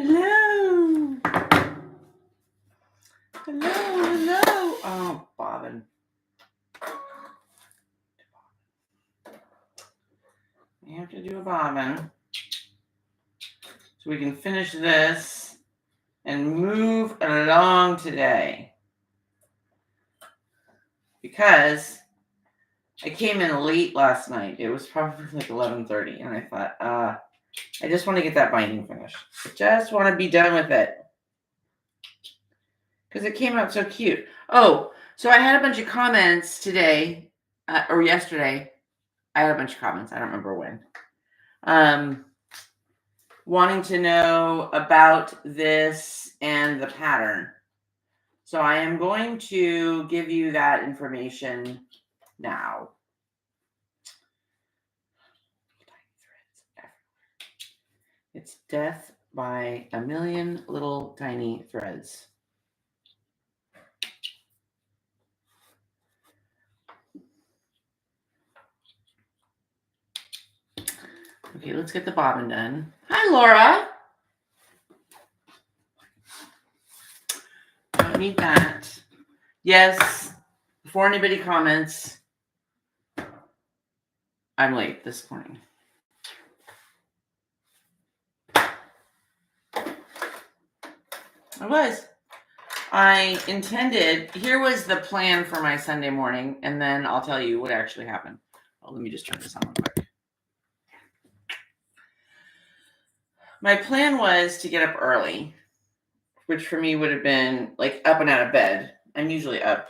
Hello. Hello. Oh, bobbin. We have to do a bobbin so we can finish this and move along today. Because I came in late last night. It was probably like 11:30, and I thought, I just want to get that binding finished. I just want to be done with it. Because it came out so cute. Oh, so I had a bunch of comments today, or yesterday. I had a bunch of comments. I don't remember when. Wanting to know about this and the pattern. So I am going to give you that information now. It's death by a million little tiny threads. Okay, let's get the bobbin done. Hi, Laura. Don't need that. Yes, before anybody comments, I'm late this morning. I intended, here was the plan for my Sunday morning, and then I'll tell you what actually happened. Oh, let me just turn this on real quick. My plan was to get up early, which for me would have been like up and out of bed. I'm usually up,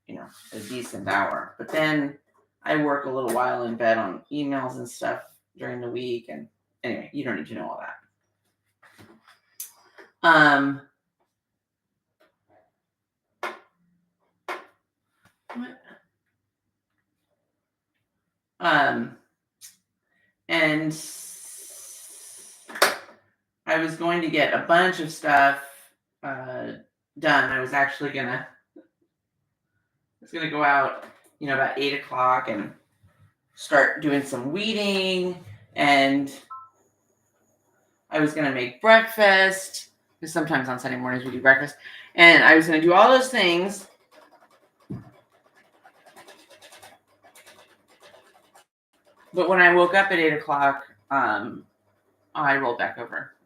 a decent hour. But then I work a little while in bed on emails and stuff during the week. And anyway, you don't need to know all that. And I was going to get a bunch of stuff done. I was actually gonna go out, about 8 o'clock and start doing some weeding, and I was gonna make breakfast, because sometimes on Sunday mornings we do breakfast, and I was gonna do all those things. But when I woke up at 8 o'clock, I rolled back over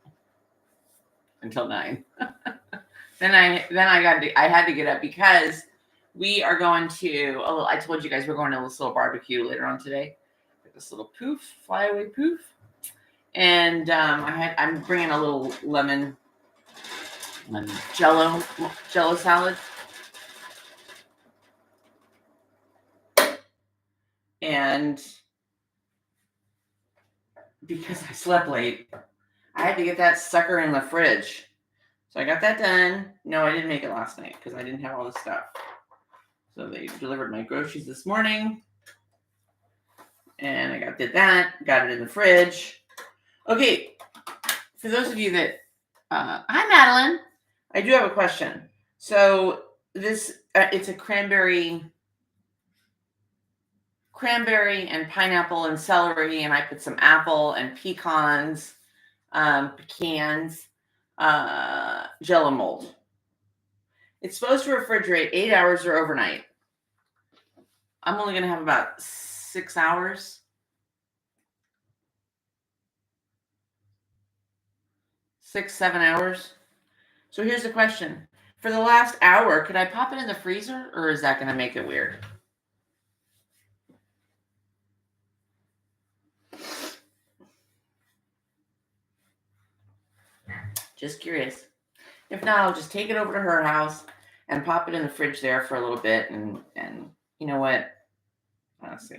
until 9. Then I had to get up because we are going to I told you guys we're going to this little barbecue later on today. This little flyaway poof. And I'm bringing a little lemon jello salad. And because I slept late, I had to get that sucker in the fridge. So I got that done. No, I didn't make it last night because I didn't have all this stuff. So they delivered my groceries this morning. And I did that, got it in the fridge. Okay, for those of you that, hi Madeline, I do have a question. So this, it's a cranberry and pineapple and celery, and I put some apple and pecans, Jello mold. It's supposed to refrigerate 8 hours or overnight. I'm only going to have about 6 hours. 6-7 hours. So here's the question. For the last hour, could I pop it in the freezer, or is that going to make it weird? Just curious. If not, I'll just take it over to her house and pop it in the fridge there for a little bit. And you know what? Honestly,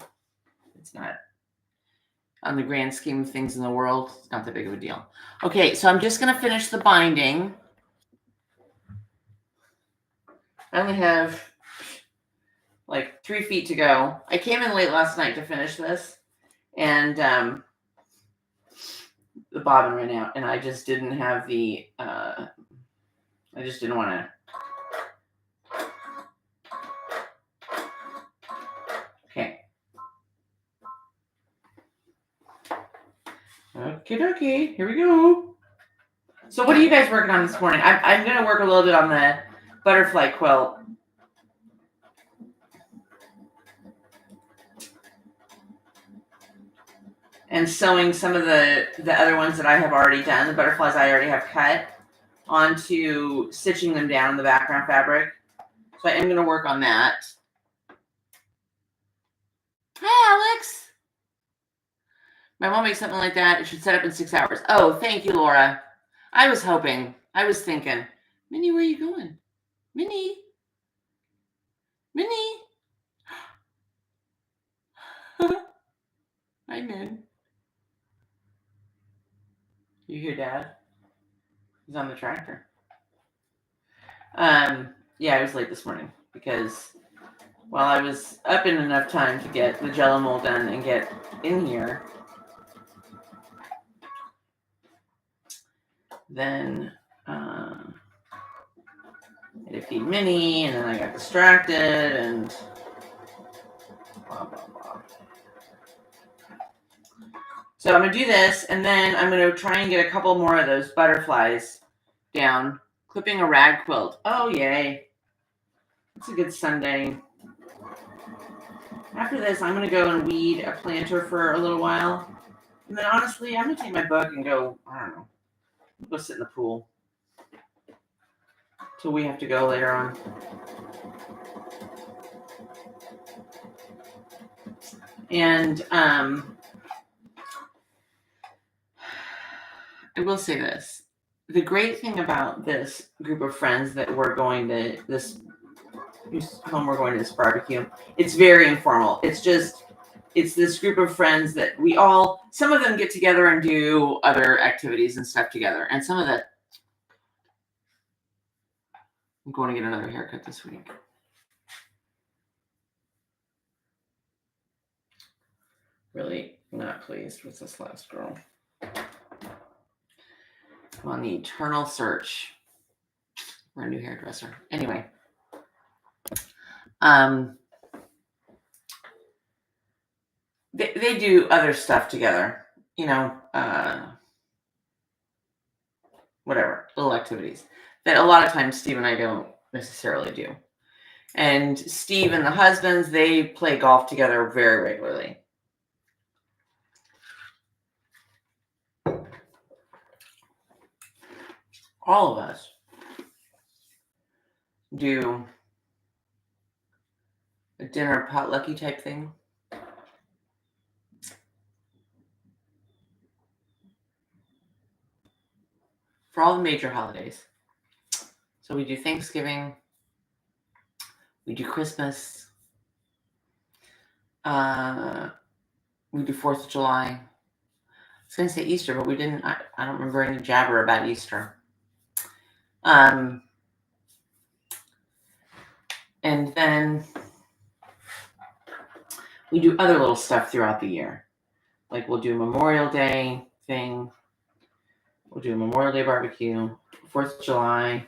it's not, on the grand scheme of things in the world, it's not that big of a deal. Okay, so I'm just going to finish the binding. I only have like 3 feet to go. I came in late last night to finish this, and the bobbin ran out, and I just didn't have the, I just didn't want to. Okay. Okay, here we go. So what are you guys working on this morning? I'm going to work a little bit on the butterfly quilt. And sewing some of the other ones that I have already done, the butterflies I already have cut, onto stitching them down in the background fabric. So I am going to work on that. Hi, Alex. My mom makes something like that. It should set up in 6 hours. Oh, thank you, Laura. I was hoping. I was thinking. Minnie, where are you going? Minnie? Minnie? Hi, Min. You hear Dad? He's on the tractor. Yeah, I was late this morning because while I was up in enough time to get the Jello mold done and get in here, then I had to feed Minnie, and then I got distracted, and blah, blah, blah. So I'm going to do this, and then I'm going to try and get a couple more of those butterflies down, clipping a rag quilt. Oh, yay. It's a good Sunday. After this, I'm going to go and weed a planter for a little while. And then honestly, I'm going to take my book and go, I don't know, go sit in the pool till we have to go later on. And I will say this. The great thing about this group of friends that we're going to this barbecue, it's very informal. It's this group of friends that some of them get together and do other activities and stuff together. And some of that, I'm going to get another haircut this week. Really not pleased with this last girl. I'm on the eternal search for a new hairdresser. Anyway. They do other stuff together, whatever, little activities that a lot of times Steve and I don't necessarily do. And Steve and the husbands, they play golf together very regularly. All of us do a dinner potlucky type thing. For all the major holidays. So we do Thanksgiving, we do Christmas, we do 4th of July. I was going to say Easter, but we didn't, I don't remember any jabber about Easter. And then we do other little stuff throughout the year. Like we'll do a Memorial Day thing. We'll do a Memorial Day barbecue, 4th of July.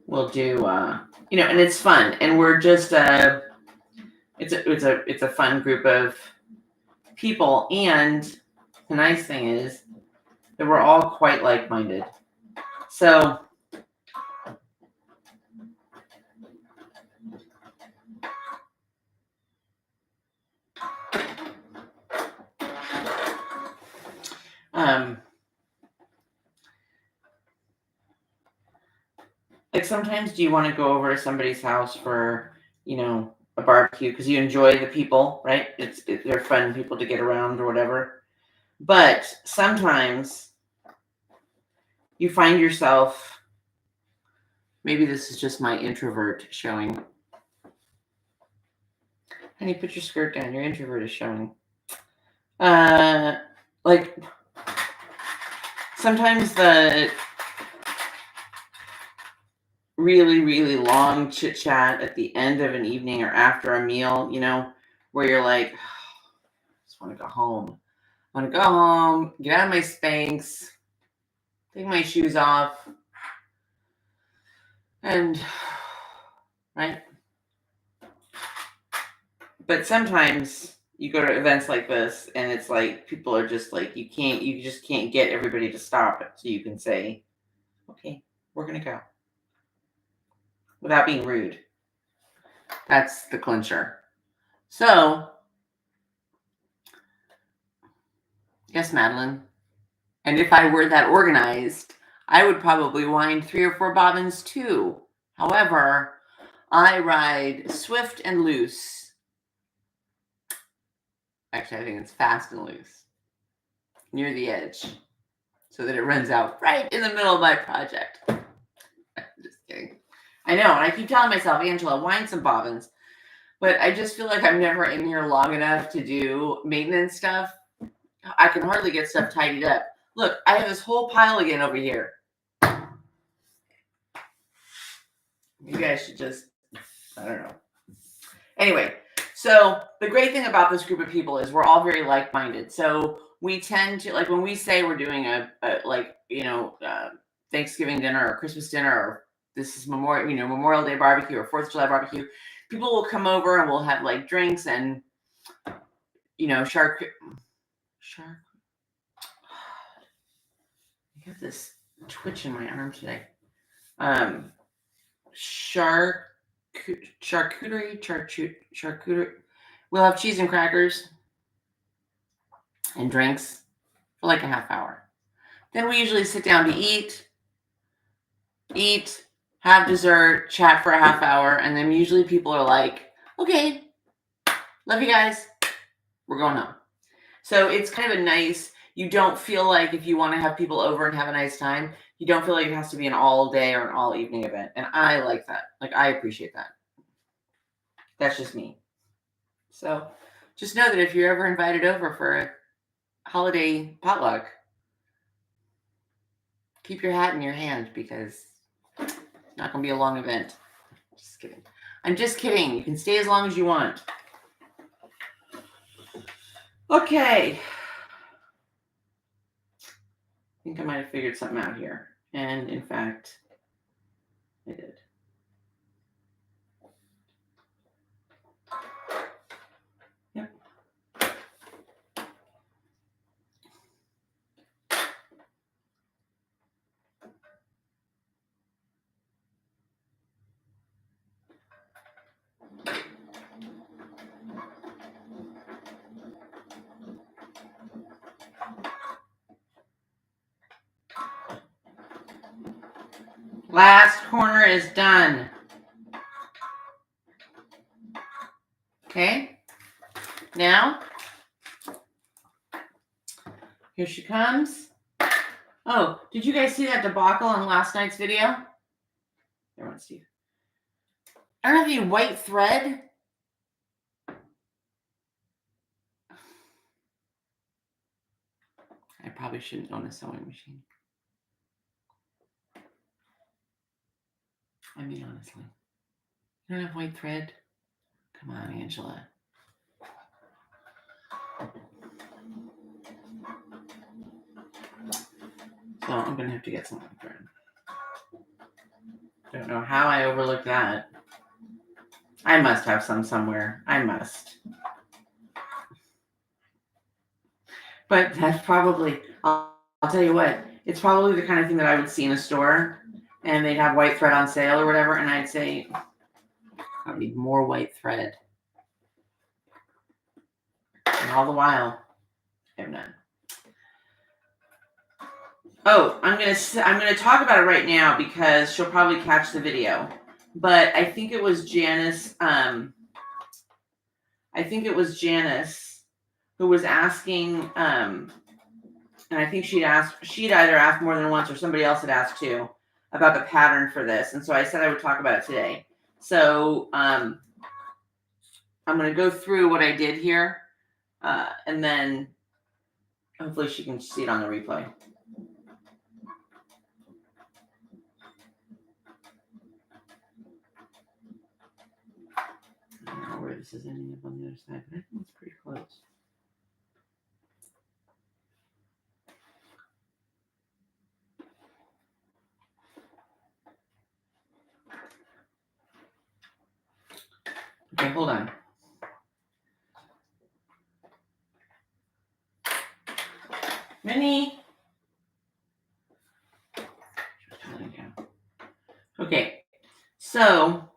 We'll do, and it's fun. And we're just, it's a fun group of people. And the nice thing is that we're all quite like-minded. So like sometimes do you want to go over to somebody's house for, a barbecue because you enjoy the people, right? They're fun people to get around or whatever. But sometimes you find yourself, maybe this is just my introvert showing. Honey, put your skirt down. Your introvert is showing. Like sometimes the really, really long chit chat at the end of an evening or after a meal, where you're like, I just want to go home. I want to go home, get out of my Spanx, take my shoes off, and, right? But sometimes you go to events like this, and it's like people are just like you just can't get everybody to stop it, so you can say, "Okay, we're gonna go," without being rude. That's the clincher. So, yes, Madeline. And if I were that organized, I would probably wind 3 or 4 bobbins too. However, I ride swift and loose. Actually, I think it's fast and loose near the edge so that it runs out right in the middle of my project. Just kidding. I know, and I keep telling myself, Angela, wind some bobbins. But I just feel like I'm never in here long enough to do maintenance stuff. I can hardly get stuff tidied up. Look, I have this whole pile again over here. Maybe I should just, I don't know. Anyway, so the great thing about this group of people is we're all very like-minded. So we tend to, like when we say we're doing a like, you know, Thanksgiving dinner or Christmas dinner, or this is Memorial Day barbecue or 4th of July barbecue, people will come over and we'll have like drinks and, you know, shark. I have this twitch in my arm today. Charcuterie. We'll have cheese and crackers and drinks for like a half hour. Then we usually sit down to eat, have dessert, chat for a half hour, and then usually people are like, okay, love you guys, we're going home. So it's kind of a nice, you don't feel like if you want to have people over and have a nice time, you don't feel like it has to be an all day or an all evening event. And I like that. Like, I appreciate that. That's just me. So just know that if you're ever invited over for a holiday potluck, keep your hat in your hand because it's not going to be a long event. Just kidding. I'm just kidding. You can stay as long as you want. Okay. I think I might have figured something out here. And in fact, I did. Yep. Last corner is done. Okay. Now, here she comes. Oh, did you guys see that debacle on last night's video? Everyone, Steve. I don't have any white thread. I probably shouldn't own a sewing machine. I mean, honestly. You don't have white thread? Come on, Angela. So I'm going to have to get some white thread. Don't know how I overlooked that. I must have some somewhere. I must. But that's probably, I'll tell you what, it's probably the kind of thing that I would see in a store and they'd have white thread on sale or whatever. And I'd say, I need more white thread. And all the while, I have none. Oh, I'm gonna talk about it right now because she'll probably catch the video. But I think it was Janice. I think it was Janice who was asking. And I think she'd either asked more than once or somebody else had asked too about the pattern for this. And so I said I would talk about it today. So I'm gonna go through what I did here, and then hopefully she can see it on the replay. I don't know where this is ending up on the other side, but I think it's pretty close. Okay, hold on. Minnie. Okay, so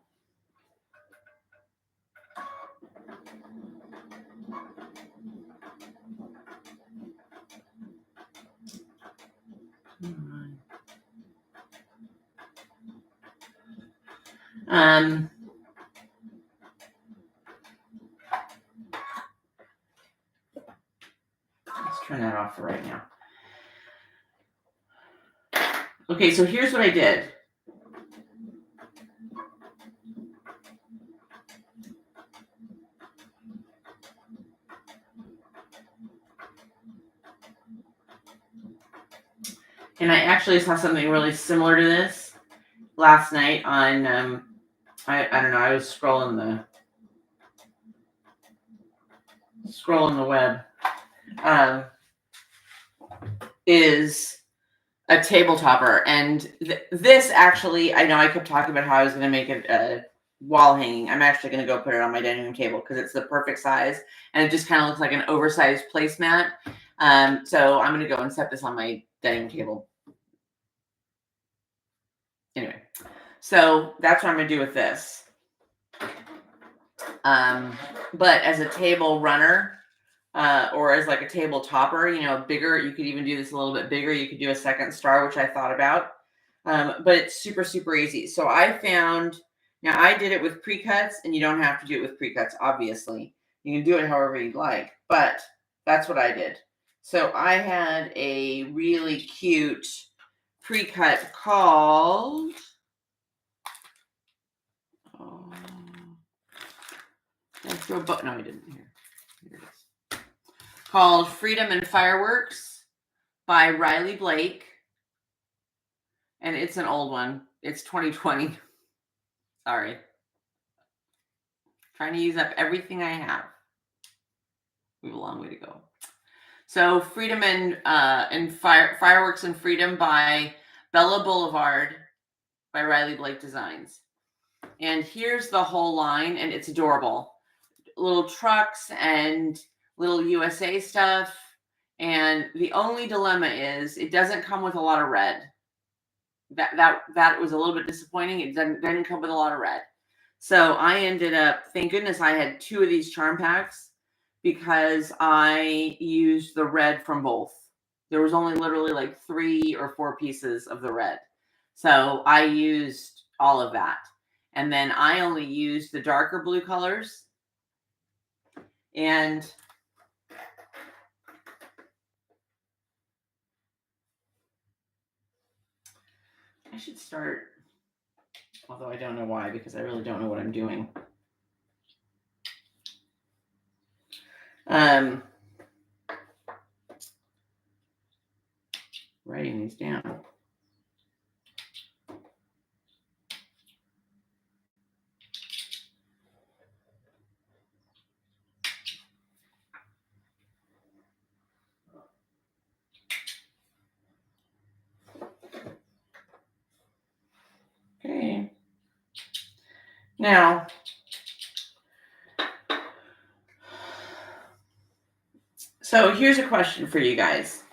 let's turn that off for right now. Okay, so here's what I did. And I actually saw something really similar to this last night on, I don't know, I was scrolling the web. Is a table topper. And this actually, I know I kept talking about how I was going to make it a wall hanging. I'm actually going to go put it on my dining room table because it's the perfect size. And it just kind of looks like an oversized placemat. So I'm going to go and set this on my dining room table. Anyway, so that's what I'm going to do with this. But as a table runner, or as like a table topper, you know, bigger, you could even do this a little bit bigger. You could do a second star, which I thought about. But it's super, super easy. So I found, now I did it with pre-cuts, and you don't have to do it with pre-cuts, obviously. You can do it however you'd like, but that's what I did. So I had a really cute pre-cut called, no, I didn't. Here it is. Called Freedom and Fireworks by Riley Blake. And it's an old one. It's 2020. Sorry. Trying to use up everything I have. We have a long way to go. So Freedom and Fireworks and Freedom by Bella Boulevard by Riley Blake Designs. And here's the whole line, and it's adorable. Little trucks and little USA stuff. And the only dilemma is it doesn't come with a lot of red. That was a little bit disappointing. It didn't come with a lot of red. So I ended up, thank goodness I had 2 of these charm packs because I used the red from both. There was only literally like 3 or 4 pieces of the red. So I used all of that. And then I only used the darker blue colors. And I should start, although I don't know why, because I really don't know what I'm doing. Writing these down. Okay. Now, so here's a question for you guys.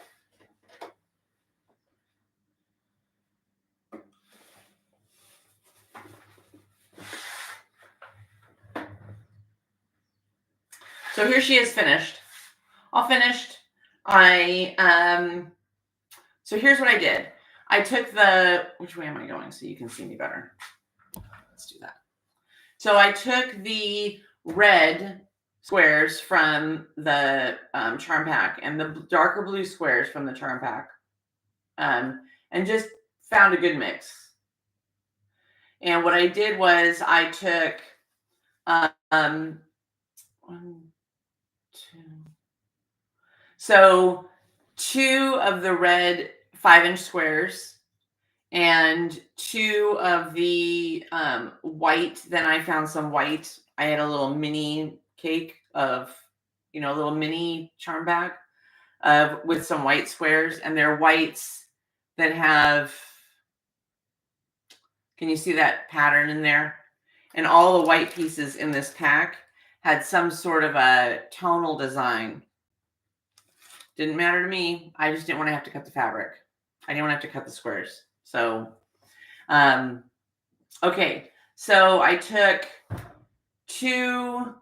So here she is finished. All finished. So here's what I did. I took which way am I going so you can see me better? Let's do that. So I took the red squares from the charm pack and the darker blue squares from the charm pack, and just found a good mix. And what I did was I took 1, 2. So 2 of the red 5-inch squares and 2 of the white. Then I found some white. I had a little mini cake of, a little mini charm pack with some white squares, and they're whites that have, can you see that pattern in there? And all the white pieces in this pack had some sort of a tonal design. Didn't matter to me. I just didn't want to have to cut the fabric. I didn't want to have to cut the squares. So, okay. So I took 2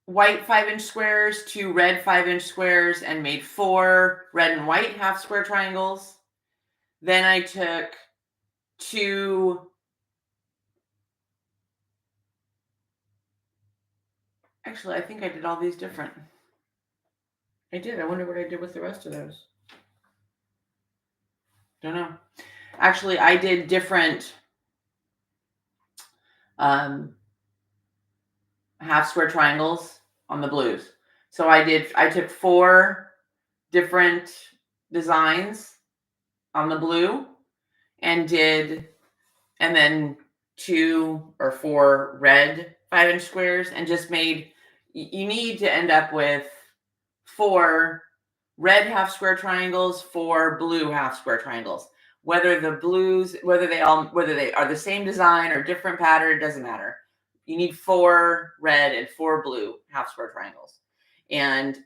white 5-inch squares, 2 red 5-inch squares, and made 4 red and white half square triangles. Then I took 2, actually, I think I did all these different. I did. I wonder what I did with the rest of those. Don't know. Actually, I did different half square triangles on the blues. So I took 4 different designs on the blue and then 2 or 4 red 5-inch squares, and just made, you need to end up with 4 red half square triangles, 4 blue half square triangles. Whether the blues, whether they are the same design or different pattern, doesn't matter. You need 4 red and 4 blue half square triangles. And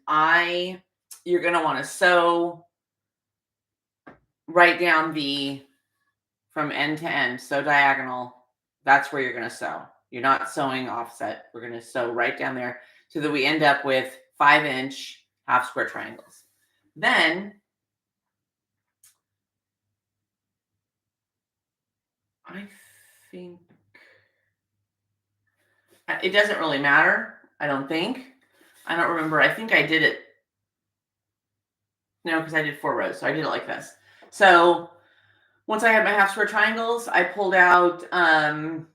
you're going to want to sew right down from end to end, sew diagonal. That's where you're going to sew. You're not sewing offset. We're going to sew right down there so that we end up with 5-inch half square triangles. Then I think it doesn't really matter. I don't think. I don't remember. I think I did it. No, because I did 4 rows. So I did it like this. So once I had my half square triangles, I pulled out 5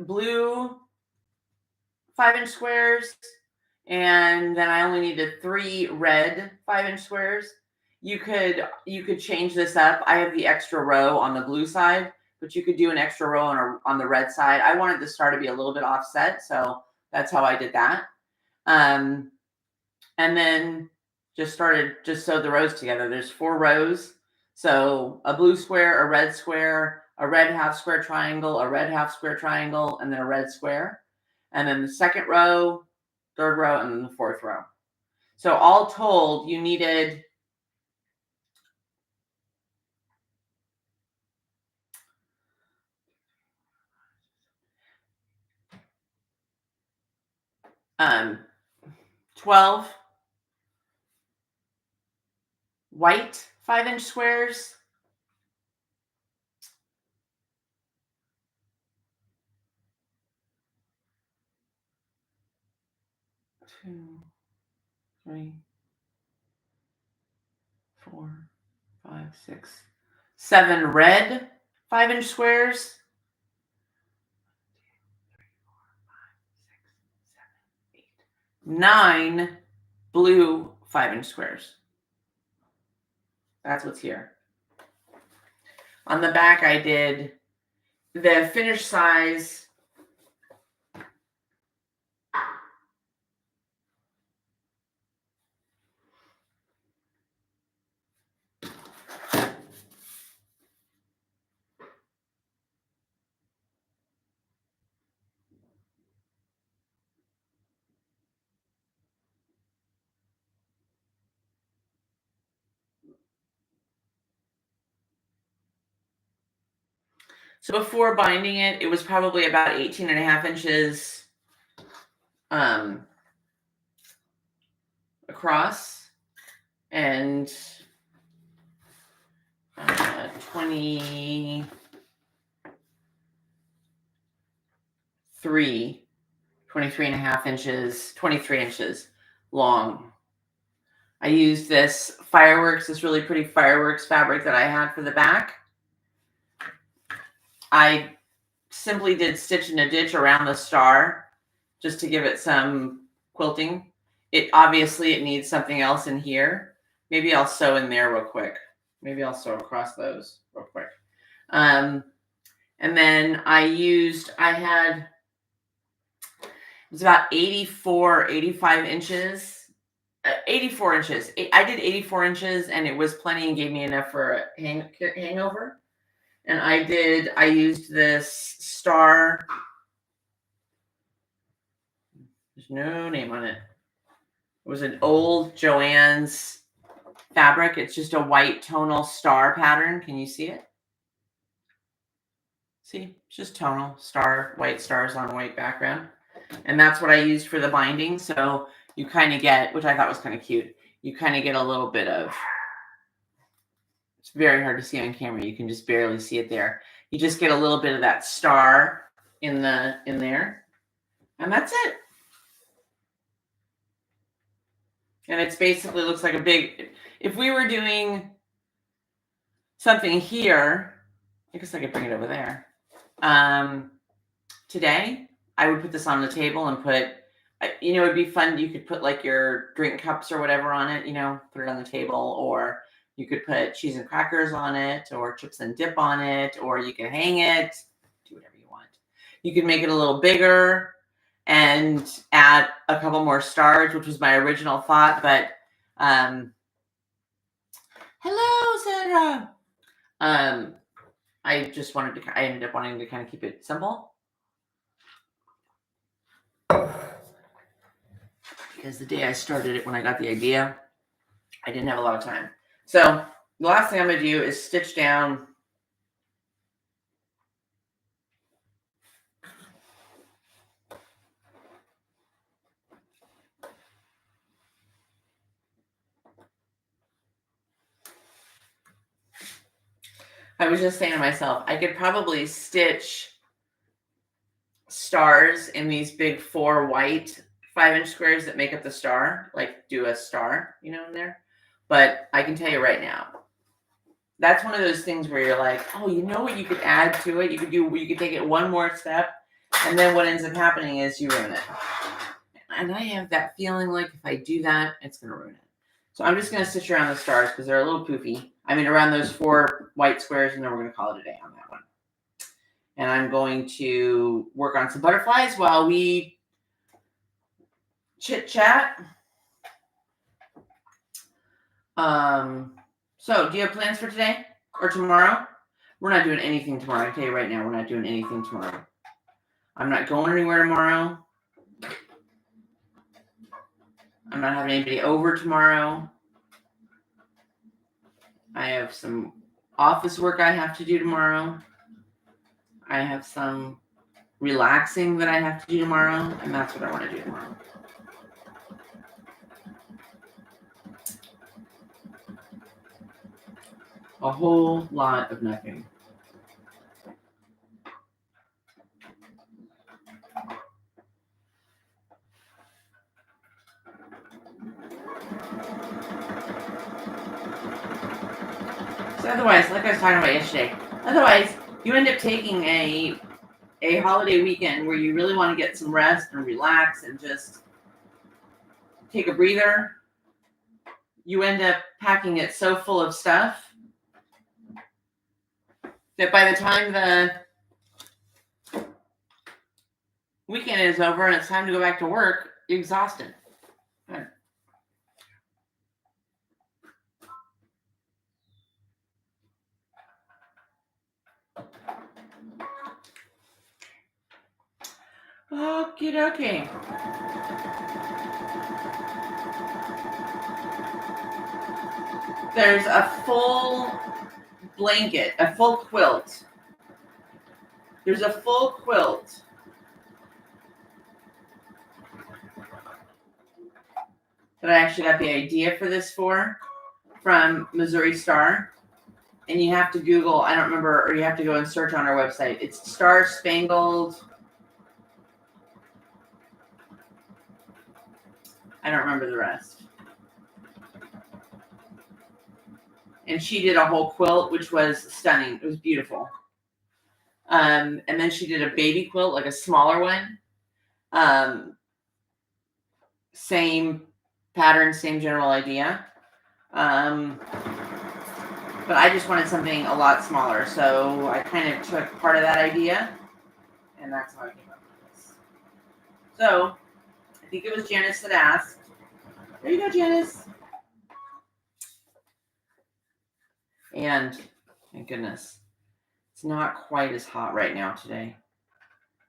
blue 5-inch squares, and then I only needed 3 red 5-inch squares. You could change this up. I have the extra row on the blue side, but you could do an extra row on the red side. I wanted the star to be a little bit offset, so that's how I did that. And then just sewed the rows together. There's 4 rows. So a blue square, a red half square triangle, a red half square triangle, and then a red square. And then the second row, third row, and then the fourth row. So all told, you needed 12 white 5-inch squares, 2, 3, 4, 5, 6, 7 red 5-inch squares, 9 blue 5-inch squares. That's what's here. On the back, I did the finished size. So before binding it, it was probably about 18.5 inches across and 23 and a half inches, 23 inches long. I used this really pretty fireworks fabric that I had for the back. I simply did stitch and a ditch around the star just to give it some quilting. It needs something else in here. Maybe I'll sew in there real quick. Maybe I'll sew across those real quick. And then it was about 85 inches. 84 inches. I did 84 inches, and it was plenty and gave me enough for a hangover. And I used this star. There's no name on it. was an old Joann's fabric. It's just a white tonal star pattern. Can you see it? See, it's just tonal star, white stars on a white background. And that's what I used for the binding. So you kind of get, which I thought was kind of cute, you kind of get a little bit of, it's very hard to see on camera. You can just barely see it there. You just get a little bit of that star in there. And that's it. And it's basically looks like a big, if we were doing something here, I guess I could bring it over there. Today, I would put this on the table and put, it'd be fun. You could put like your drink cups or whatever on it, put it on the table, or you could put cheese and crackers on it, or chips and dip on it, or you can hang it, do whatever you want. You could make it a little bigger and add a couple more stars, which was my original thought, but hello, Sandra. I just I ended up wanting to kind of keep it simple. Because the day I started it, when I got the idea, I didn't have a lot of time. So the last thing I'm going to do is stitch down I was just saying to myself, I could probably stitch stars in these big 4 white 5-inch squares that make up the star, like do a star, in there. But I can tell you right now, that's one of those things where you're like, oh, you know what you could add to it? You could take it one more step, and then what ends up happening is you ruin it. And I have that feeling like if I do that, it's going to ruin it. So I'm just going to stitch around the stars because they're a little poofy. I mean, around those 4 white squares, and then we're going to call it a day on that one. And I'm going to work on some butterflies while we chit-chat. So do you have plans for today or tomorrow? We're not doing anything tomorrow. I can tell you right now, we're not doing anything tomorrow. I'm not going anywhere tomorrow. I'm not having anybody over tomorrow. I have some office work I have to do tomorrow. I have some relaxing that I have to do tomorrow, and that's what I want to do tomorrow. A whole lot of nothing. So otherwise, like I was talking about yesterday, otherwise you end up taking a holiday weekend where you really want to get some rest and relax and just take a breather. You end up packing it so full of stuff that by the time the weekend is over and it's time to go back to work, you're exhausted. Okie dokie. There's a full blanket, a full quilt. There's a full quilt that I actually got the idea for this from Missouri Star. And you have to Google, I don't remember, or you have to go and search on our website. It's Star Spangled. I don't remember the rest. And she did a whole quilt, which was stunning. It was beautiful. And then she did a baby quilt, like a smaller one. Same pattern, same general idea. But I just wanted something a lot smaller. So I kind of took part of that idea, and that's how I came up with this. So I think it was Janice that asked. There you go, Janice. And thank goodness, it's not quite as hot right now today.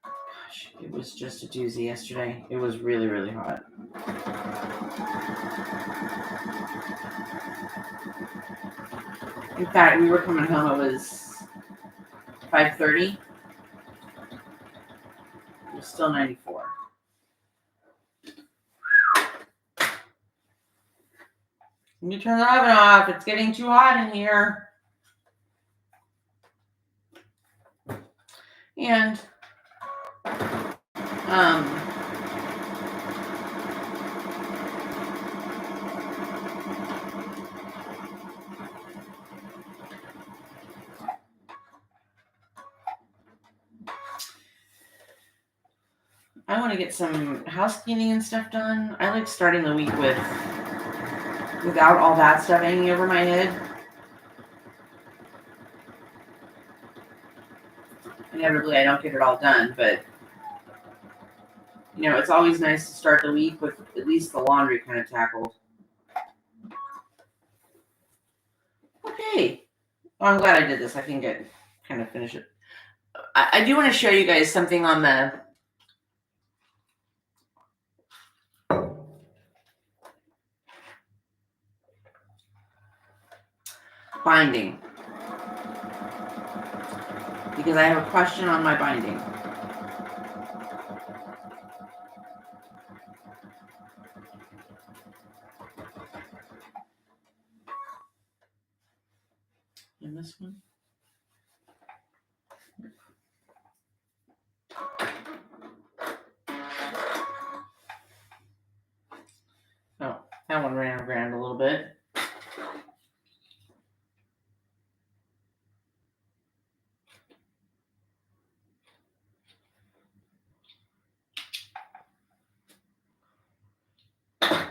Gosh, gosh, it was just a doozy yesterday. It was really, really hot. In fact, we were coming home, it was 5:30. It was still 94. Let me turn the oven off. It's getting too hot in here. And I want to get some house cleaning and stuff done. I like starting the week without all that stuff hanging over my head. Inevitably, I don't get it all done, but it's always nice to start the week with at least the laundry kind of tackled. Okay. Well, I'm glad I did this. I can kind of finish it. I do want to show you guys something on the binding, because I have a question on my binding. And this one. Oh, that one ran around a little bit.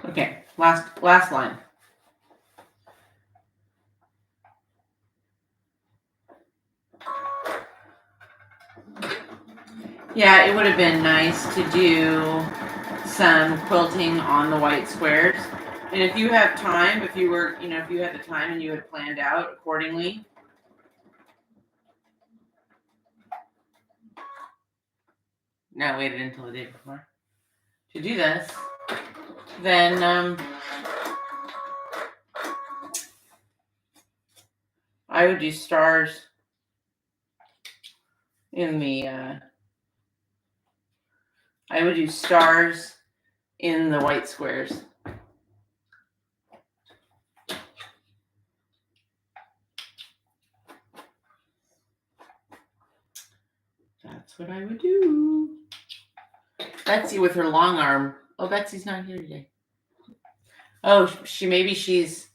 Okay, last line. Yeah, it would have been nice to do some quilting on the white squares. And if you have time, if you had the time and you had planned out accordingly. Now waited until the day before to do this, then I would do stars in the white squares. That's what I would do. Betsy with her long arm. Oh, Betsy's not here today. Oh, she's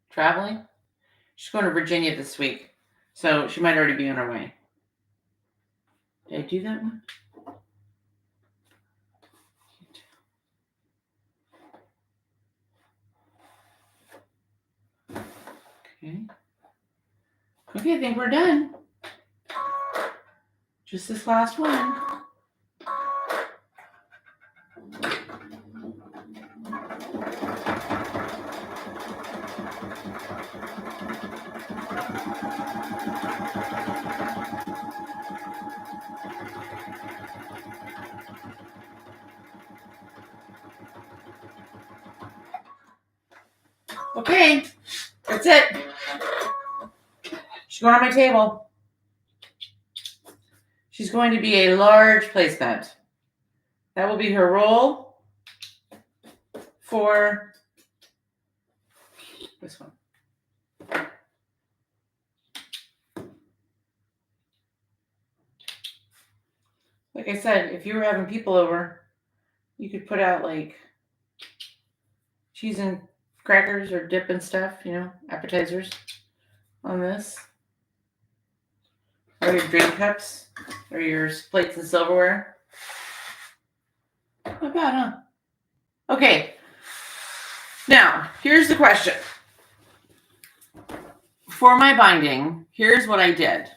traveling. She's going to Virginia this week, so she might already be on her way. Did I do that one? Okay, I think we're done. Just this last one. Okay, that's it. She's going on my table. She's going to be a large placemat. That will be her roll for this one. Like I said, if you were having people over, you could put out like cheese and crackers or dip and stuff, appetizers on this. Or your drink cups, or your plates and silverware. Not bad, huh? Okay. Now, here's the question. For my binding, here's what I did.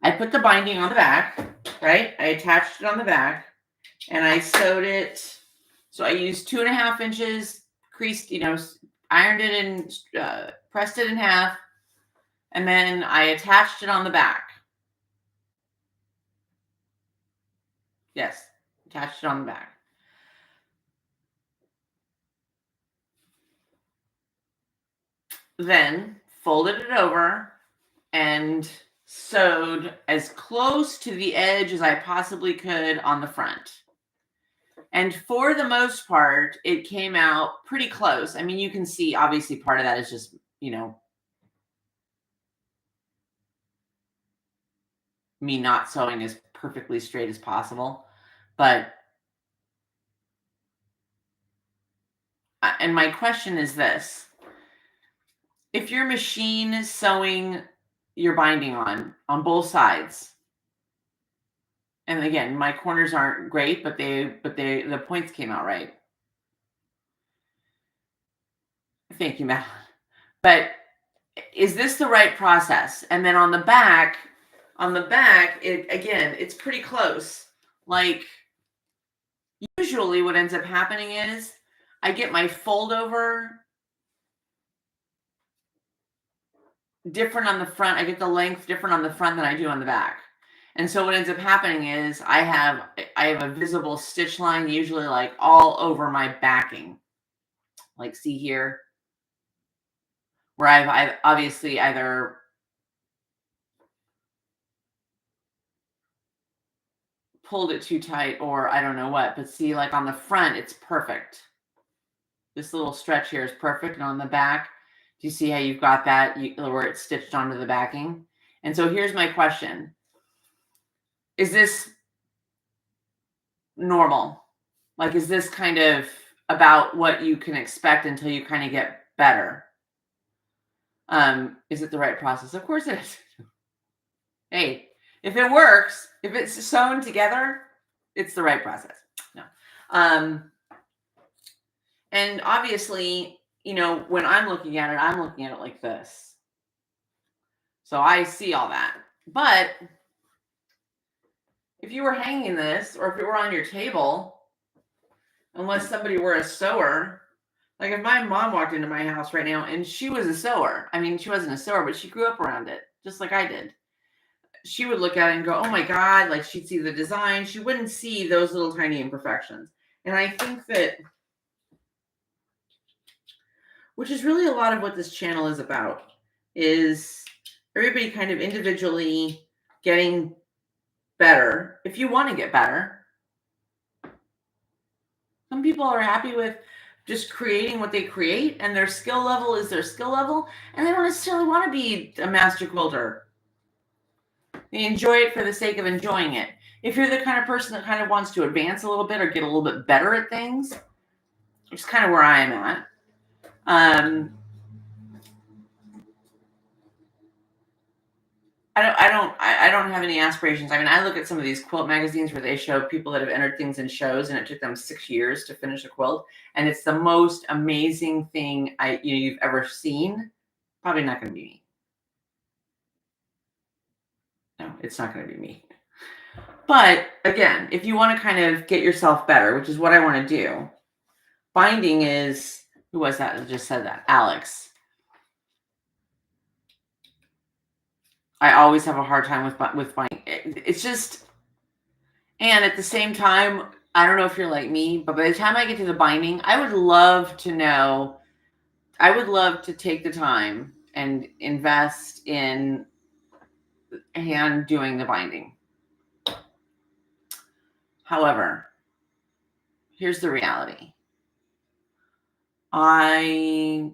I put the binding on the back, right? I attached it on the back, and I sewed it. So I used 2.5 inches, creased, ironed it and pressed it in half. And then I attached it on the back. Yes, attached it on the back. Then folded it over and sewed as close to the edge as I possibly could on the front. And for the most part, it came out pretty close. I mean, you can see obviously part of that is just, me not sewing as perfectly straight as possible. But, and my question is this: if your machine is sewing your binding on both sides, and again, my corners aren't great, but the points came out right. Thank you, Matt. But is this the right process? And then on the back, it's pretty close. Like, usually what ends up happening is I get my fold over different on the front. I get the length different on the front than I do on the back. And so what ends up happening is I have a visible stitch line, usually like all over my backing. Like, see here, where I've obviously either pulled it too tight or I don't know what, but see, like on the front, it's perfect. This little stretch here is perfect. And on the back, do you see how you've got that where it's stitched onto the backing? And so here's my question. Is this normal? Like, is this kind of about what you can expect until you kind of get better? Is it the right process? Of course it is. Hey, if it works, if it's sewn together, it's the right process. No. And obviously, when I'm looking at it like this. So I see all that. But if you were hanging this, or if it were on your table, unless somebody were a sewer, like if my mom walked into my house right now and she was a sewer, I mean, she wasn't a sewer, but she grew up around it, just like I did. She would look at it and go, oh my God, like she'd see the design. She wouldn't see those little tiny imperfections. And I think that, which is really a lot of what this channel is about, is everybody kind of individually getting better. If you want to get better, some people are happy with just creating what they create, and their skill level is their skill level, and they don't necessarily want to be a master quilter. They enjoy it for the sake of enjoying it. If you're the kind of person that kind of wants to advance a little bit or get a little bit better at things, which is kind of where I am at, I don't have any aspirations. I mean, I look at some of these quilt magazines where they show people that have entered things in shows, and it took them 6 years to finish a quilt, and it's the most amazing thing you've ever seen. Probably not going to be me. No, it's not going to be me. But again, if you want to kind of get yourself better, which is what I want to do, binding is, who was that that just said that? Alex. I always have a hard time with binding. It's just, and at the same time, I don't know if you're like me, but by the time I get to the binding, I would love to take the time and invest in hand doing the binding. However, here's the reality. By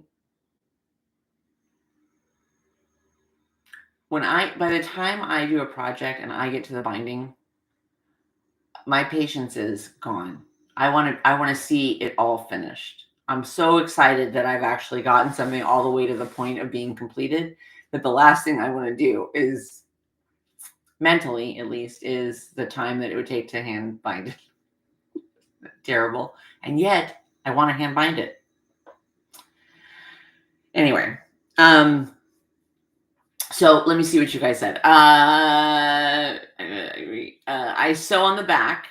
the time I do a project and I get to the binding, my patience is gone. I want to see it all finished. I'm so excited that I've actually gotten something all the way to the point of being completed, that the last thing I want to do is, mentally at least, is the time that it would take to hand bind it. Terrible. And yet I want to hand bind it. Anyway, so let me see what you guys said. I sew on the back,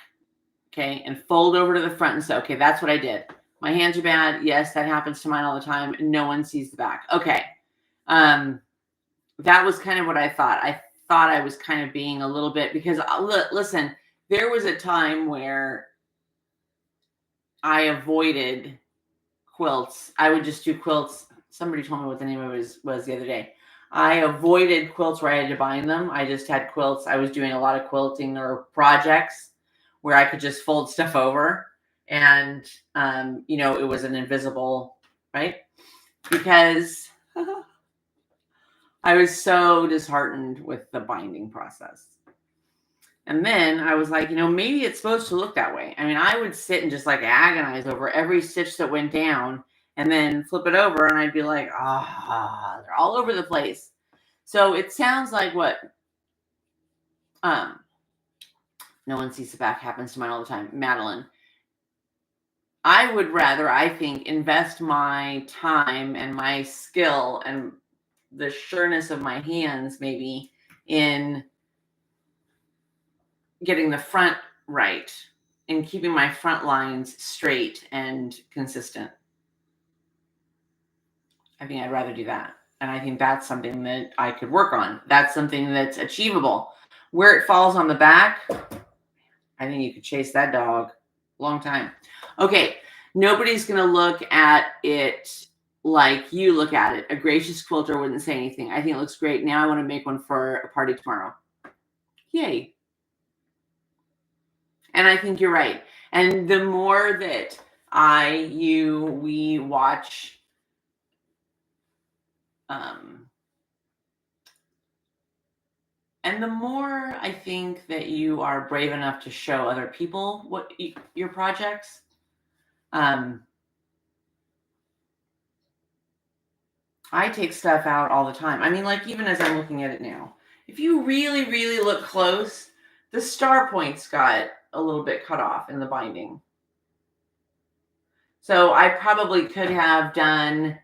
okay, and fold over to the front and sew. Okay, that's what I did. My hands are bad. Yes, that happens to mine all the time. No one sees the back. Okay. That was kind of what I thought. I thought I was kind of being a little bit, because listen, there was a time where I avoided quilts. I would just do quilts. Somebody told me what the name of it was the other day. I avoided quilts where I had to bind them. I just had quilts. I was doing a lot of quilting or projects where I could just fold stuff over, and it was an invisible, right? Because I was so disheartened with the binding process. And then I was like, maybe it's supposed to look that way. I mean, I would sit and just like agonize over every stitch that went down and then flip it over, and I'd be like, they're all over the place. So it sounds like what no one sees the back happens to mine all the time, Madeline. I would rather, I think, invest my time and my skill and the sureness of my hands maybe in getting the front right and keeping my front lines straight and consistent. I think I'd rather do that. And I think that's something that I could work on. That's something that's achievable. Where it falls on the back, I think you could chase that dog a long time. Okay, nobody's going to look at it like you look at it. A gracious quilter wouldn't say anything. I think it looks great. Now I want to make one for a party tomorrow. Yay. And I think you're right. And the more that we watch and the more I think that you are brave enough to show other people your projects, I take stuff out all the time. I mean, like even as I'm looking at it now, if you really, really look close, the star points got a little bit cut off in the binding. So I probably could have done,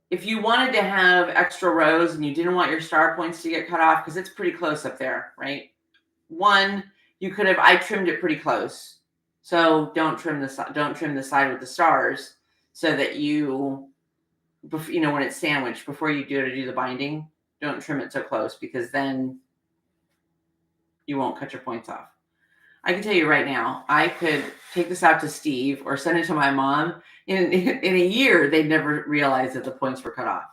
if you wanted to have extra rows and you didn't want your star points to get cut off, because it's pretty close up there, right? I trimmed it pretty close. So don't trim the side with the stars, so that when it's sandwiched, before you do the binding, don't trim it so close, because then you won't cut your points off. I can tell you right now, I could take this out to Steve or send it to my mom. In a year, they'd never realize that the points were cut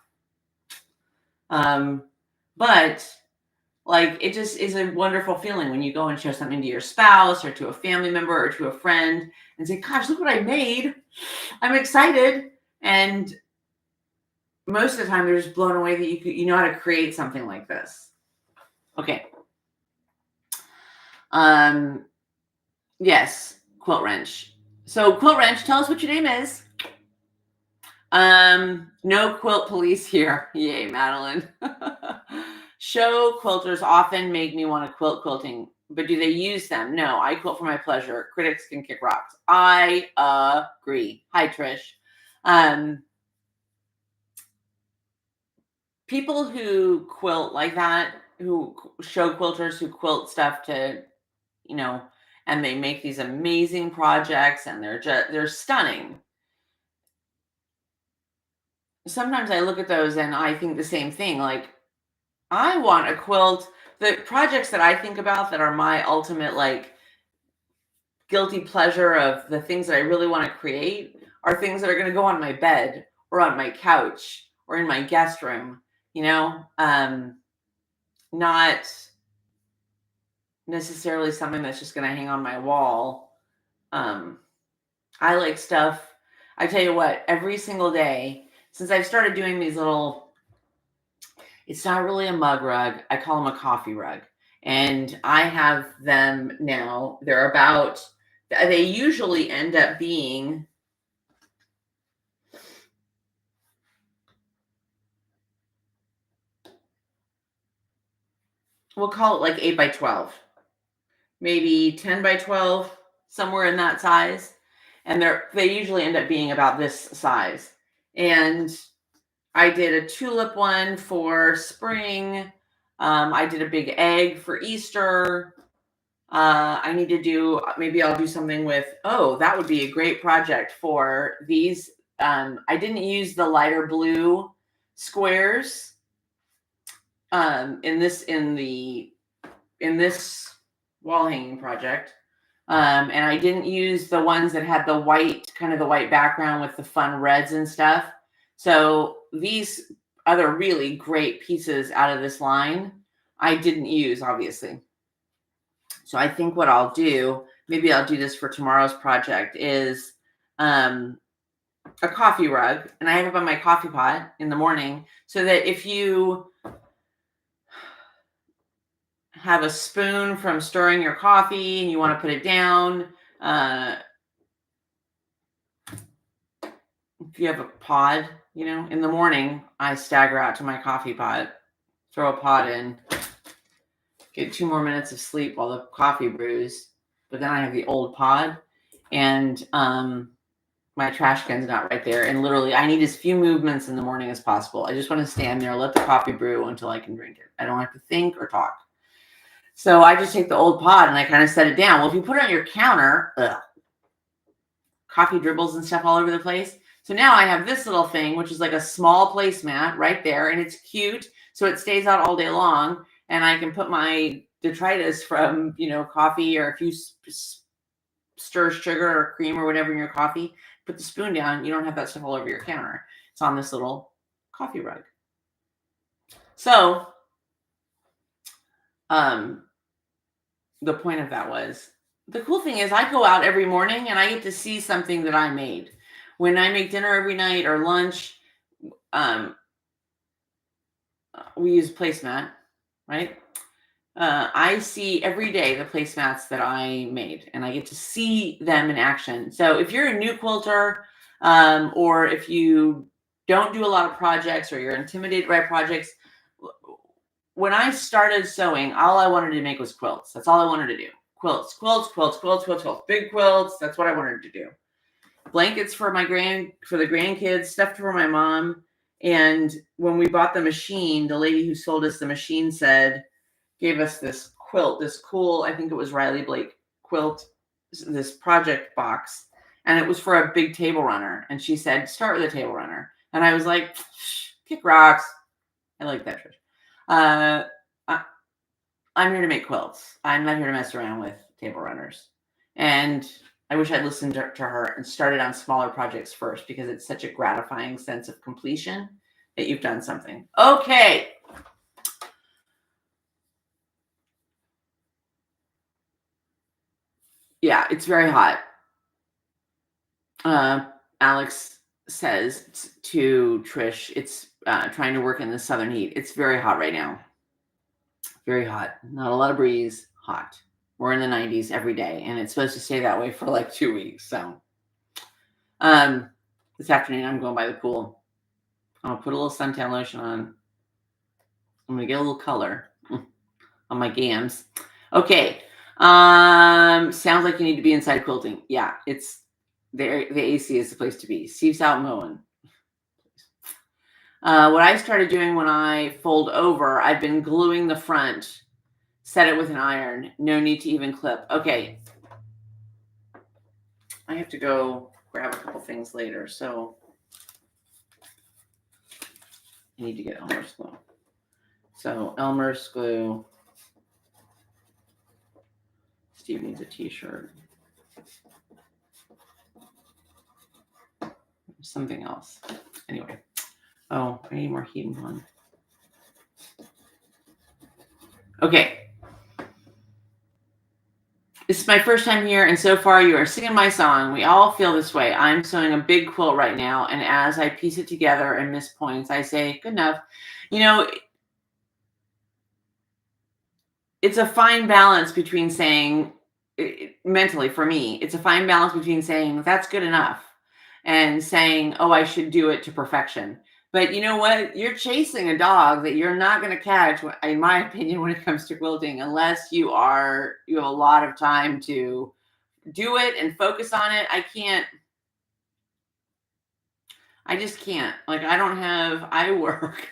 off. But like, it just is a wonderful feeling when you go and show something to your spouse or to a family member or to a friend and say, gosh, look what I made. I'm excited. And most of the time they're just blown away that you know how to create something like this. Okay. Yes, Quilt Wrench. So Quilt Wrench, tell us what your name is. No quilt police here. Yay, Madeline. Show quilters often make me want to quilting, but do they use them? No, I quilt for my pleasure. Critics can kick rocks. I agree. Hi, Trish. People who quilt like that, who show quilters who quilt stuff to, and they make these amazing projects and they're stunning. Sometimes I look at those and I think the same thing. Like, I want a quilt. The projects that I think about that are my ultimate, like, guilty pleasure of the things that I really want to create are things that are going to go on my bed or on my couch or in my guest room, not necessarily something that's just going to hang on my wall. I like stuff. I tell you what, every single day since I've started doing these little, it's not really a mug rug. I call them a coffee rug. And I have them now. They usually end up being, we'll call it like 8 by 12, maybe 10 by 12, somewhere in that size. And they usually end up being about this size. And I did a tulip one for spring. I did a big egg for Easter. I need to do, maybe I'll do something with, that would be a great project for these. I didn't use the lighter blue squares in this wall hanging project. And I didn't use the ones that had the white, kind of the white background with the fun reds and stuff. So these other really great pieces out of this line, I didn't use, obviously. So I think what I'll do, maybe I'll do this for tomorrow's project, is a coffee rug. And I have it on my coffee pot in the morning so that if you have a spoon from stirring your coffee and you want to put it down, if you have a pod, in the morning, I stagger out to my coffee pot, throw a pod in, get 2 more minutes of sleep while the coffee brews. But then I have the old pod, and my trash can's not right there. And literally, I need as few movements in the morning as possible. I just want to stand there, let the coffee brew until I can drink it. I don't have to think or talk. So I just take the old pod and I kind of set it down. Well, if you put it on your counter, coffee dribbles and stuff all over the place. So now I have this little thing, which is like a small placemat right there, and it's cute. So it stays out all day long, and I can put my detritus from, coffee, or if you stir sugar or cream or whatever in your coffee, put the spoon down. You don't have that stuff all over your counter. It's on this little coffee rug. So the point of that was, the cool thing is I go out every morning and I get to see something that I made. When I make dinner every night or lunch, we use placemat, right? I see every day the placemats that I made, and I get to see them in action. So if you're a new quilter, or if you don't do a lot of projects, or you're intimidated by projects, when I started sewing, all I wanted to make was quilts. That's all I wanted to do. Quilts, big quilts. That's what I wanted to do. Blankets for the grandkids, stuff for my mom. And when we bought the machine, the lady who sold us the machine gave us this quilt, this cool, I think it was Riley Blake quilt, this project box. And it was for a big table runner. And she said, start with a table runner. And I was like, kick rocks. I like that, Trish. I'm here to make quilts. I'm not here to mess around with table runners. And I wish I'd listened to her and started on smaller projects first, because it's such a gratifying sense of completion that you've done something. Okay. Yeah, it's very hot. Alex says to Trish, it's trying to work in the southern heat. It's very hot right now. Very hot. Not a lot of breeze. Hot. We're in the 90s every day, and it's supposed to stay that way for like 2 weeks. So this afternoon I'm going by the pool. I'll put a little suntan lotion on. I'm gonna get a little color on my gams. Okay. Sounds like you need to be inside quilting. Yeah, it's there. The AC is the place to be. Steve's out mowing. What I started doing when I fold over, I've been gluing the front, set it with an iron. No need to even clip. Okay. I have to go grab a couple things later, so I need to get Elmer's glue. So Elmer's glue. Steve needs a t-shirt. Something else. Anyway. Oh, I need more heat and one. Okay. This is my first time here, and so far you are singing my song. We all feel this way. I'm sewing a big quilt right now, and as I piece it together and miss points, I say, good enough. It's a fine balance between saying, mentally for me, it's a fine balance between saying, that's good enough, and saying, oh, I should do it to perfection. But you know what? You're chasing a dog that you're not going to catch, in my opinion, when it comes to quilting, unless you have a lot of time to do it and focus on it. I just can't. Like, I work.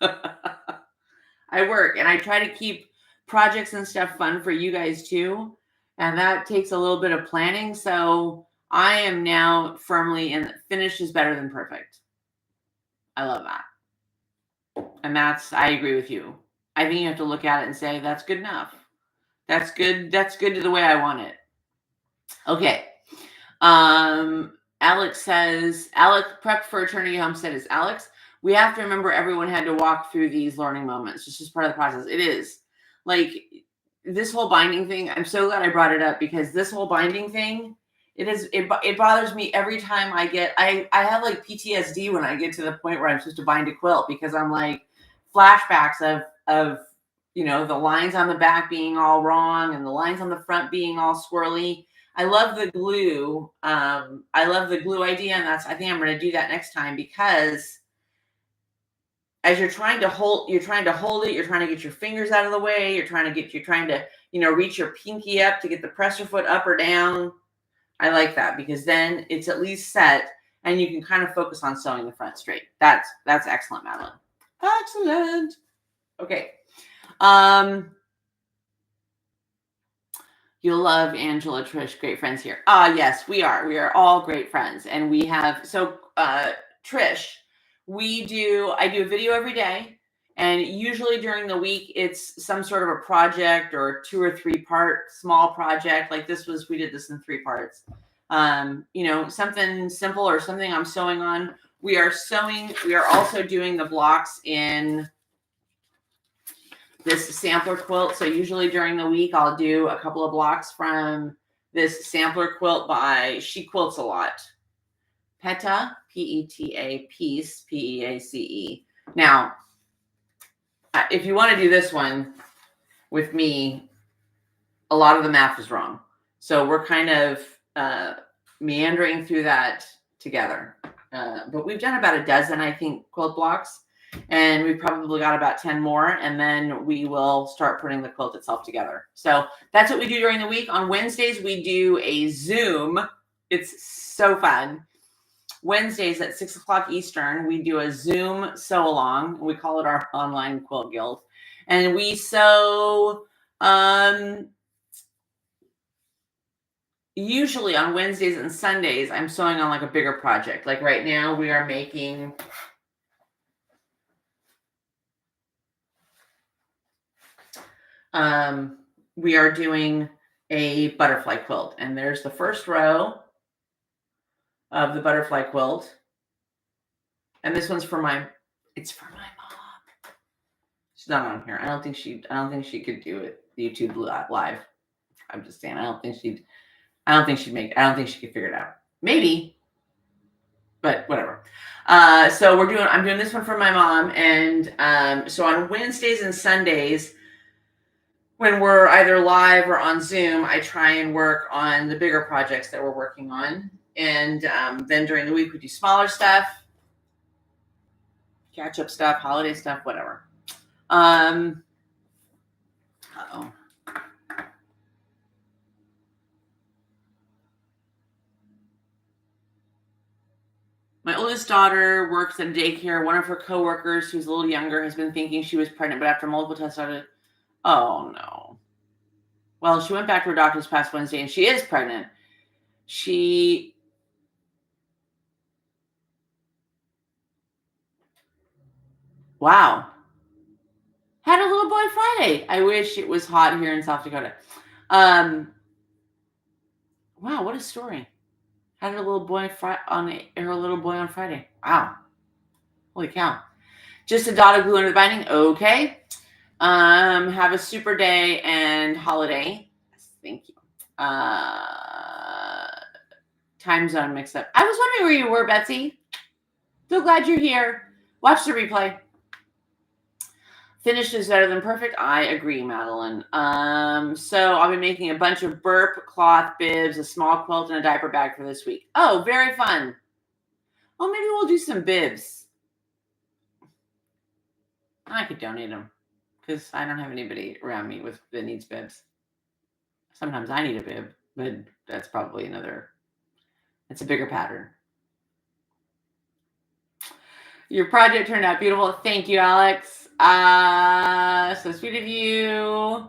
I work, and I try to keep projects and stuff fun for you guys too. And that takes a little bit of planning. So I am now firmly in finished is better than perfect. I love that. And I agree with you. I think you have to look at it and say, that's good enough. That's good. That's good to the way I want it. Okay. Alex says, Alex, prep for eternity homestead is Alex. We have to remember everyone had to walk through these learning moments. It's just part of the process. It is. Like this whole binding thing, I'm so glad I brought it up because this whole binding thing, it bothers me every time I have like PTSD when I get to the point where I'm supposed to bind a quilt because I'm like flashbacks of the lines on the back being all wrong and the lines on the front being all swirly. I love the glue. I love the glue idea, and I think I'm going to do that next time because as you're trying to hold it, you're trying to get your fingers out of the way, you're trying to reach your pinky up to get the presser foot up or down. I like that because then it's at least set, and you can kind of focus on sewing the front straight. That's excellent, Madeline. Excellent. Okay. You'll love Angela, Trish, great friends here. Yes, we are. We are all great friends. And we have, Trish, I do a video every day. And usually during the week, it's some sort of a project or 2 or 3 part small project. Like we did this in 3 parts. Something simple or something I'm sewing on. We are also doing the blocks in this sampler quilt. So usually during the week, I'll do a couple of blocks from this sampler quilt She Quilts a Lot. PETA, P-E-T-A, Peace, P-E-A-C-E. Now, if you want to do this one with me, a lot of the math is wrong. So we're kind of meandering through that together. But we've done about a dozen, I think, quilt blocks. And we've probably got about 10 more, and then we will start putting the quilt itself together. So that's what we do during the week. On Wednesdays, we do a Zoom. It's so fun. Wednesdays at 6 o'clock Eastern, we do a Zoom sew along. We call it our online quilt guild. And we sew usually on Wednesdays and Sundays, I'm sewing on like a bigger project. Like right now, we are making... we are doing a butterfly quilt, and there's the first row of the butterfly quilt. And this one's it's for my mom. She's not on here. I don't think she could do it YouTube live. I'm just saying, I don't think she could figure it out. Maybe, but whatever. So I'm doing this one for my mom. And so on Wednesdays and Sundays, when we're either live or on Zoom, I try and work on the bigger projects that we're working on. And then during the week, we do smaller stuff, catch-up stuff, holiday stuff, whatever. Uh-oh. My oldest daughter works at a daycare. One of her coworkers, who's a little younger, has been thinking she was pregnant, but after multiple tests started... Oh, no. Well, she went back to her doctor this past Wednesday, and she is pregnant. Wow. Had a little boy Friday. I wish it was hot here in South Dakota. Wow, what a story. Had her little boy on Friday. Wow. Holy cow. Just a dot of glue under the binding. Okay. Have a super day and holiday. Thank you. Time zone mix up. I was wondering where you were, Betsy. So glad you're here. Watch the replay. Finished is better than perfect. I agree, Madeline. So I'll be making a bunch of burp cloth bibs, a small quilt, and a diaper bag for this week. Oh, very fun. Oh, maybe we'll do some bibs. I could donate them because I don't have anybody around me that needs bibs. Sometimes I need a bib, but that's probably it's a bigger pattern. Your project turned out beautiful. Thank you, Alex. So sweet of you.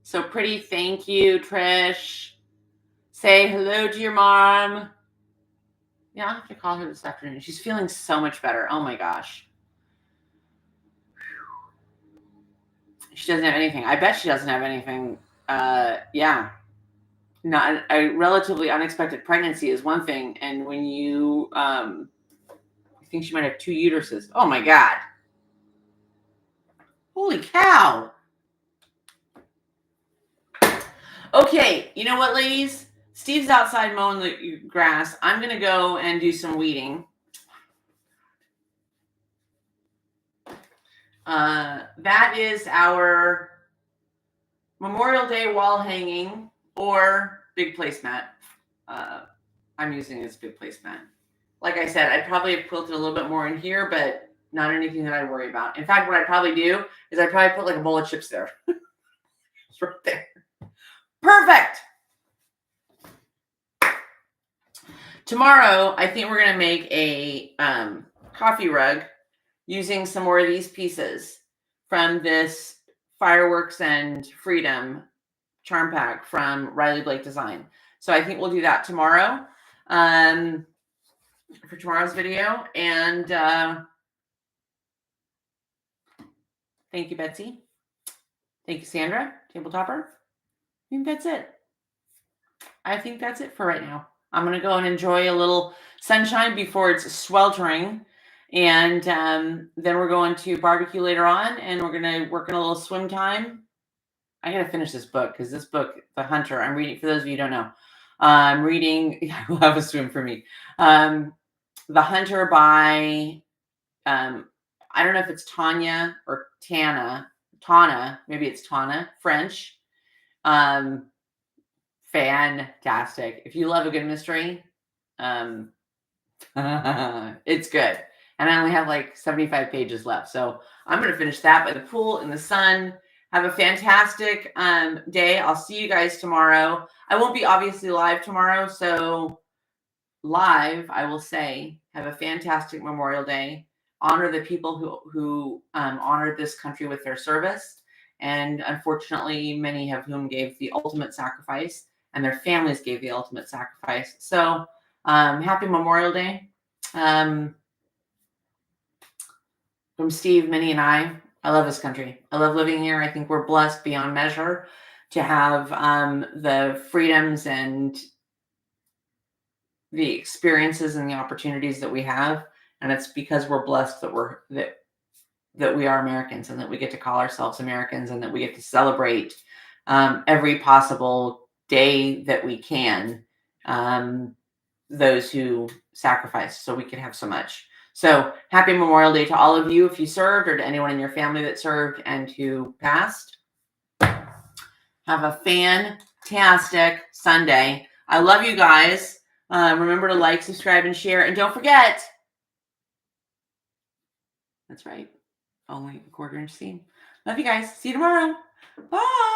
So pretty. Thank you, Trish. Say hello to your mom. Yeah, I'll have to call her this afternoon. She's feeling so much better. Oh my gosh. She doesn't have anything. I bet she doesn't have anything Yeah, not a relatively unexpected pregnancy is one thing, and when you think she might have 2 uteruses. Oh my God! Holy cow! Okay, you know what, ladies? Steve's outside mowing the grass. I'm gonna go and do some weeding. That is our Memorial Day wall hanging or big placemat. I'm using this big placemat. Like I said, I'd probably have quilted a little bit more in here, but not anything that I worry about. In fact, what I'd probably do is I'd probably put like a bowl of chips there. It's right there. Perfect. Tomorrow, I think we're going to make a coffee rug using some more of these pieces from this Fireworks and Freedom charm pack from Riley Blake Design. So I think we'll do that tomorrow for tomorrow's video. And thank you, Betsy. Thank you, Sandra, Tabletopper. I think that's it. I think that's it for right now. I'm going to go and enjoy a little sunshine before it's sweltering. And then we're going to barbecue later on, and we're going to work in a little swim time. I got to finish this book because this book, The Hunter, I'm reading, for those of you who don't know, I'm reading, I will have a swim for me. The Hunter by, I don't know if it's Tanya or Tana, maybe it's Tana, French. Fantastic. If you love a good mystery, it's good. And I only have like 75 pages left. So I'm going to finish that by the pool in the sun. Have a fantastic day. I'll see you guys tomorrow. I won't be obviously live tomorrow. So live, I will say, have a fantastic Memorial Day. Honor the people who honored this country with their service. And unfortunately, many of whom gave the ultimate sacrifice, and their families gave the ultimate sacrifice. So happy Memorial Day. From Steve, Minnie, and I love this country. I love living here. I think we're blessed beyond measure to have the freedoms and the experiences and the opportunities that we have. And it's because we're blessed that we are Americans, and that we get to call ourselves Americans, and that we get to celebrate every possible day that we can those who sacrificed so we could have so much. So happy Memorial Day to all of you if you served, or to anyone in your family that served and who passed. Have a fantastic Sunday. I love you guys. Remember to like, subscribe, and share. And don't forget, that's right, only a 1/4 inch seam. Love you guys. See you tomorrow. Bye.